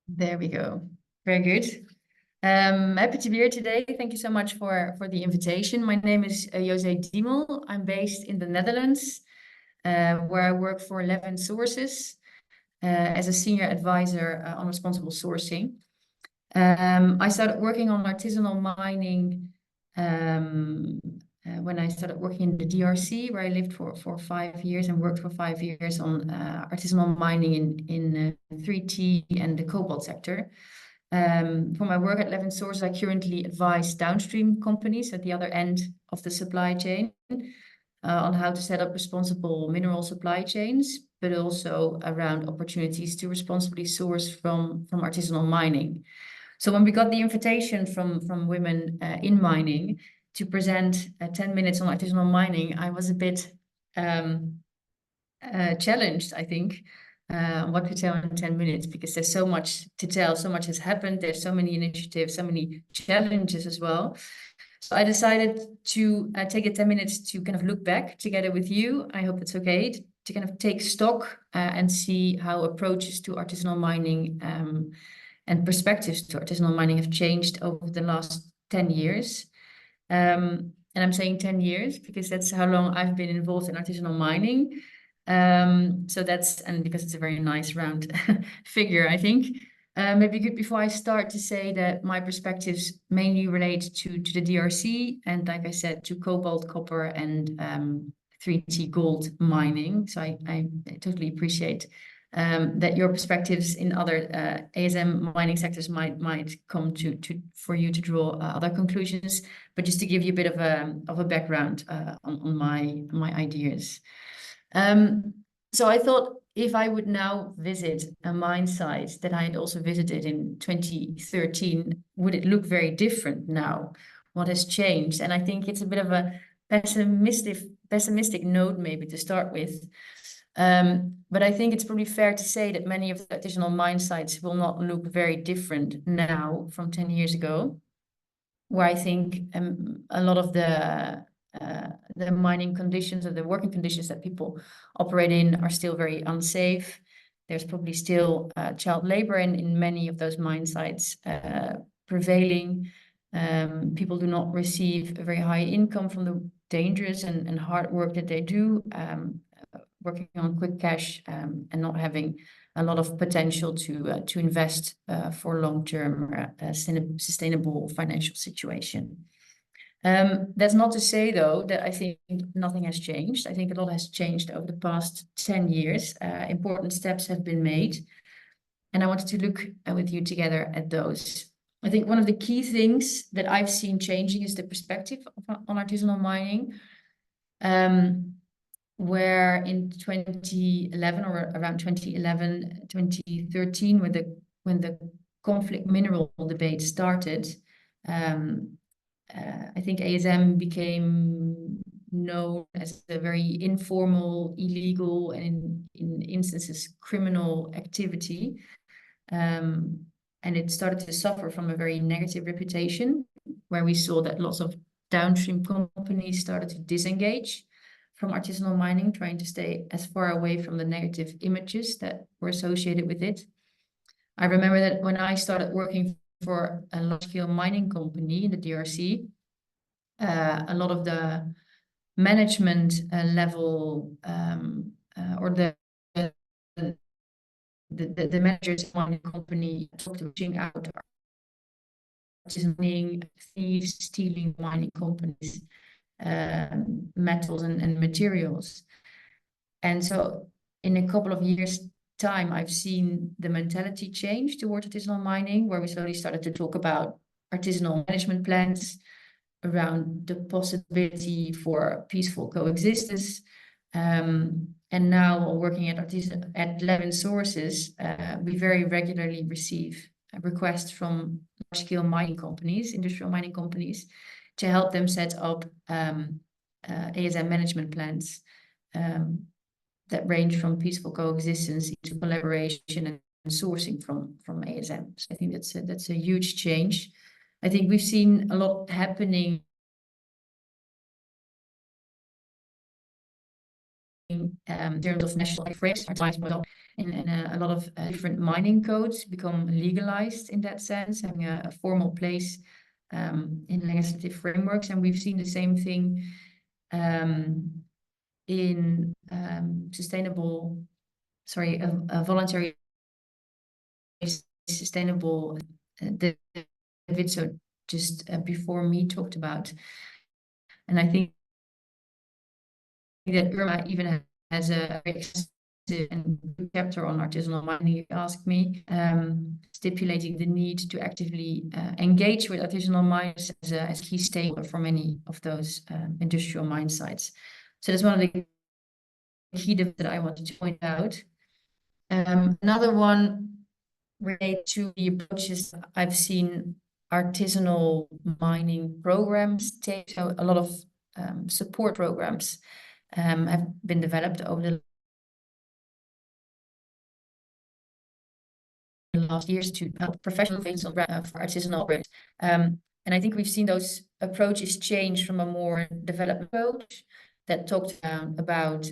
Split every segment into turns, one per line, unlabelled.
There we go. Very good. Happy to be here today. Thank you so much for the invitation. My name is Jose Diemel. I'm based in the Netherlands, where I work for Levin as a senior advisor on responsible sourcing. I started working on artisanal mining when I started working in the DRC, where I lived for 5 years and worked for 5 years on artisanal mining in 3T and the cobalt sector. For my work at Levin Sources, I currently advise downstream companies at the other end of the supply chain on how to set up responsible mineral supply chains, but also around opportunities to responsibly source from artisanal mining. So when we got the invitation from women in mining to present 10 minutes on artisanal mining, I was a bit challenged, I think, what to tell in 10 minutes, because there's so much to tell, so much has happened, there's so many initiatives, so many challenges as well. So I decided to take the 10 minutes to kind of look back together with you. I hope it's okay to kind of take stock and see how approaches to artisanal mining and perspectives to artisanal mining have changed over the last 10 years. And I'm saying 10 years because that's how long I've been involved in artisanal mining. So that's, and because it's a very nice round figure, I think. Maybe good before I start to say that my perspectives mainly relate to the DRC and, like I said, to cobalt, copper, and 3T gold mining. So I totally appreciate that your perspectives in other ASM mining sectors might come for you to draw other conclusions. But just to give you a bit of a background on my ideas. So I thought if I would now visit a mine site that I had also visited in 2013, would it look very different now? What has changed? And I think it's a bit of a pessimistic note maybe to start with. But I think it's probably fair to say that many of the additional mine sites will not look very different now from 10 years ago, where I think a lot of the mining conditions or the working conditions that people operate in are still very unsafe. There's probably still child labor in many of those mine sites prevailing. People do not receive a very high income from the dangerous and hard work that they do, working on quick cash and not having a lot of potential to invest for long-term sustainable financial situation. That's not to say, though, that I think nothing has changed. I think a lot has changed over the past 10 years. Important steps have been made. And I wanted to look with you together at those. I think one of the key things that I've seen changing is the perspective on artisanal mining. Where in 2011 or around 2011, 2013, when the conflict mineral debate started, I think ASM became known as a very informal, illegal, and in instances criminal activity. And it started to suffer from a very negative reputation, where we saw that lots of downstream companies started to disengage from artisanal mining, trying to stay as far away from the negative images that were associated with it. I remember that when I started working for a large-scale mining company in the DRC, a lot of the management level or the managers of the mining company talked about pushing out artisanal thieves, stealing mining companies, metals and materials. And so in a couple of years' time, I've seen the mentality change towards artisanal mining, where we slowly started to talk about artisanal management plans around the possibility for peaceful coexistence. And now working at Levin Sources, we very regularly receive requests from large-scale mining companies, industrial mining companies, to help them set up ASM management plans that range from peaceful coexistence to collaboration and sourcing from ASM. So I think that's a huge change. I think we've seen a lot happening in terms of national frames, and a lot of different mining codes become legalized in that sense, having a formal place in legislative frameworks. And we've seen the same thing in a voluntary sustainable that David so just before me talked about. And I think that Irma even has a chapter on artisanal mining, if you ask me, stipulating the need to actively engage with artisanal miners as a key stakeholder for many of those industrial mine sites. So that's one of the key differences that I wanted to point out. Another one related to the approaches I've seen artisanal mining programs take. So a lot of support programs have been developed over the last years to help professional things for artisanal operators. And I think we've seen those approaches change from a more developed approach that talked about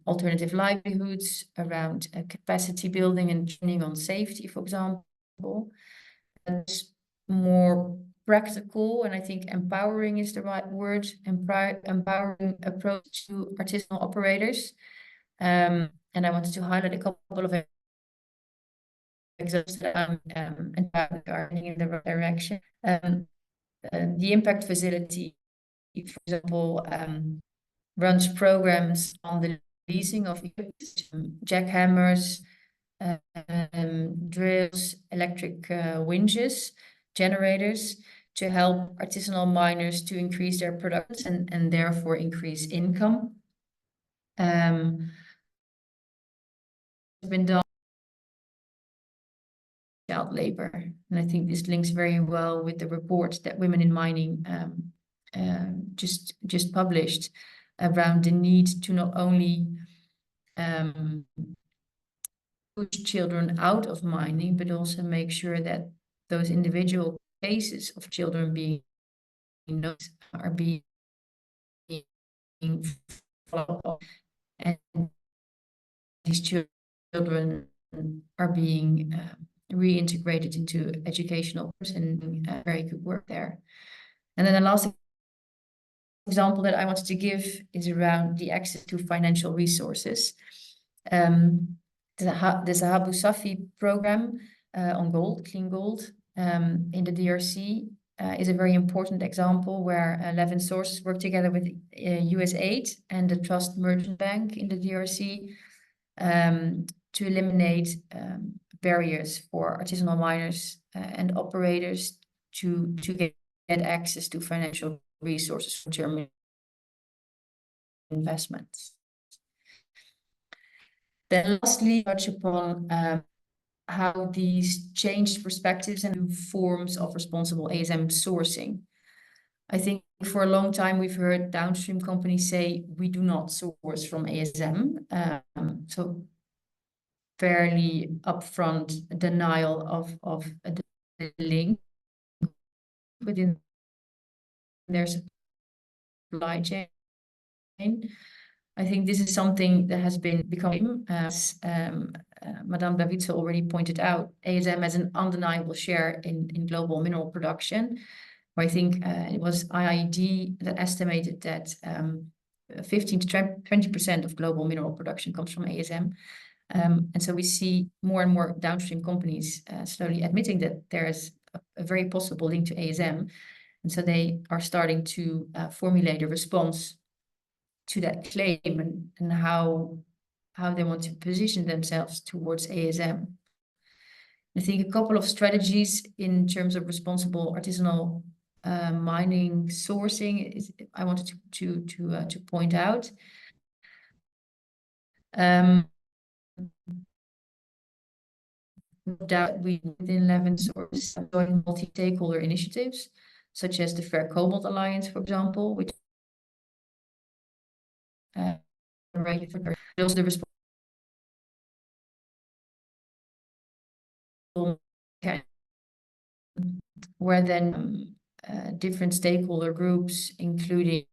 alternative livelihoods, around capacity building and training on safety, for example. And more practical, and I think empowering is the right word, empowering approach to artisanal operators. And I wanted to highlight a couple of examples that are in the right direction. The Impact Facility, for example, runs programs on the leasing of jackhammers, drills, electric winches, generators, to help artisanal miners to increase their production and therefore increase income. It's been done child labor, and I think this links very well with the report that Women in Mining just published around the need to not only push children out of mining, but also make sure that those individual cases of children being noticed are being followed up, and these children are being reintegrated into educational and very good work there. And then the last example that I wanted to give is around the access to financial resources. The Zahabu Safi program on gold, clean gold, in the DRC is a very important example where Levin sources work together with USAID and the Trust Merchant Bank in the DRC to eliminate barriers for artisanal miners and operators to get access to financial resources for German investments. Then lastly, touch upon how these changed perspectives and new forms of responsible ASM sourcing. I think for a long time we've heard downstream companies say we do not source from ASM. So fairly upfront denial of the link within their supply chain. I think this is something that has been becoming, as Madame Davidson already pointed out, ASM has an undeniable share in global mineral production. Where I think it was IID that estimated that 15 to 20% of global mineral production comes from ASM. And so we see more and more downstream companies slowly admitting that there is a very possible link to ASM. And so they are starting to formulate a response to that claim and how they want to position themselves towards ASM. I think a couple of strategies in terms of responsible artisanal mining sourcing is I wanted to point out. That we within Levin source join multi-stakeholder initiatives, such as the Fair Cobalt Alliance, for example, which also the responsible where then different stakeholder groups, including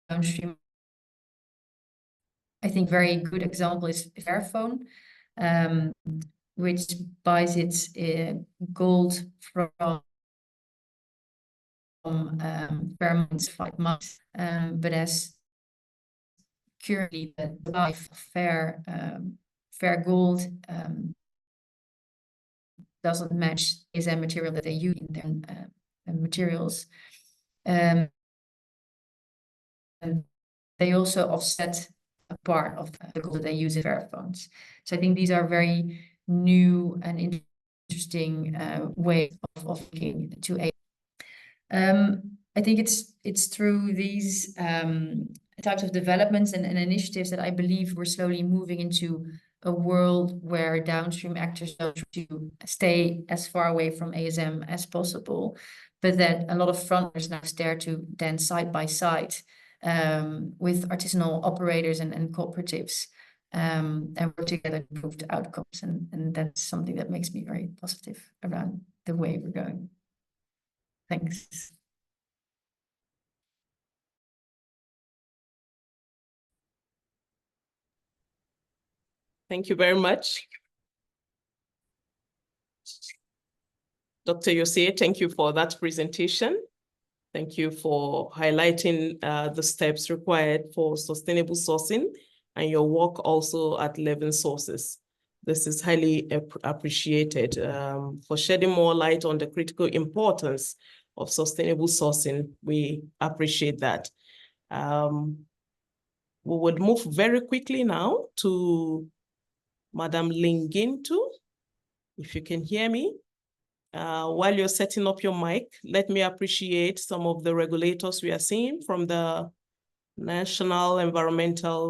downstream. I think very good example is Fairphone, which buys its gold from Fairmont 5 months, but as currently the life of fair gold doesn't match the material that they use in their materials. And they also offset a part of the gold that they use in Fairphones. So I think these are very new and interesting ways of looking to AI. I think it's through these types of developments and initiatives that I believe we're slowly moving into a world where downstream actors don't try to stay as far away from ASM as possible, but that a lot of frontrunners now stare to then side by side with artisanal operators and cooperatives and work together to improve the outcomes. And that's something that makes me very positive around the way we're going. Thanks.
Thank you very much. Dr. Yosei, thank you for that presentation. Thank you for highlighting the steps required for sustainable sourcing and your work also at Levin Sources. This is highly appreciated for shedding more light on the critical importance of sustainable sourcing. We appreciate that. We would move very quickly now to Madam Lingintu, if you can hear me. While you're setting up your mic, let me appreciate some of the regulators we are seeing from the National Environmental